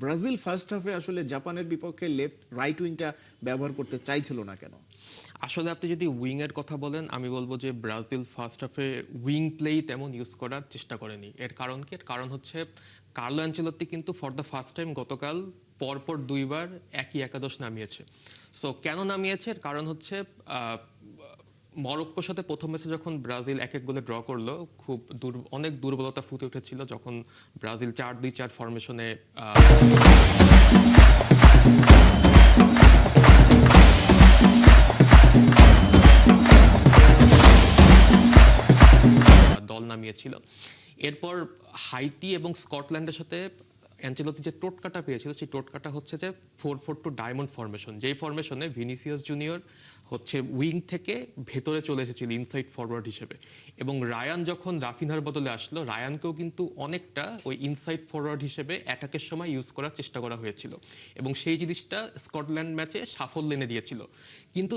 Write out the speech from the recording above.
Brazil first হাফে আসলে জাপানের বিপক্ষে লেফট রাইট উইংটা ব্যবহার করতে চাইছিল না কেন? আসলে আপনি যদি উইং এর কথা বলেন, আমি বলবো যে ব্রাজিল ফার্স্ট হাফে উইং প্লেই তেমন ইউজ করার চেষ্টা করেনি। এর কারণ কি? এর কারণ হচ্ছে কার্লো অ্যানচেলত্তি কিন্তু ফর দ্য ফার্স্ট টাইম গতকাল পরপর দুইবার একই একাদশ নামিয়েছে। সো কেন নামিয়েছে? এর কারণ হচ্ছে মরক্কোর সাথে প্রথম ম্যাচে যখন ব্রাজিল 1-1 গোলে ড্র করলো, খুব অনেক দুর্বলতা ফুটে উঠেছিল যখন ব্রাজিল 4-2-4 ফরমেশনে দল নামিয়েছিল। এরপর হাইতি এবং স্কটল্যান্ডের সাথে অ্যাঞ্চেলত্তি যে টোটকাটা পেয়েছিল, সেই টোটকাটা হচ্ছে যে 4-4-2 ডায়মন্ড ফরমেশন, যেই ফরমেশনে ভিনিসিয়াস জুনিয়র হচ্ছে উইং থেকে ভেতরে চলে এসেছিল ইনসাইড ফরওয়ার্ড হিসেবে, এবং রায়ান যখন রাফিনহার বদলে আসলো, রায়ানকেও কিন্তু অনেকটা ওই ইনসাইড ফরওয়ার্ড হিসেবে অ্যাটাকের সময় ইউজ করার চেষ্টা করা হয়েছিল, এবং সেই জিনিসটা স্কটল্যান্ড ম্যাচে সাফল্য এনে দিয়েছিল। কিন্তু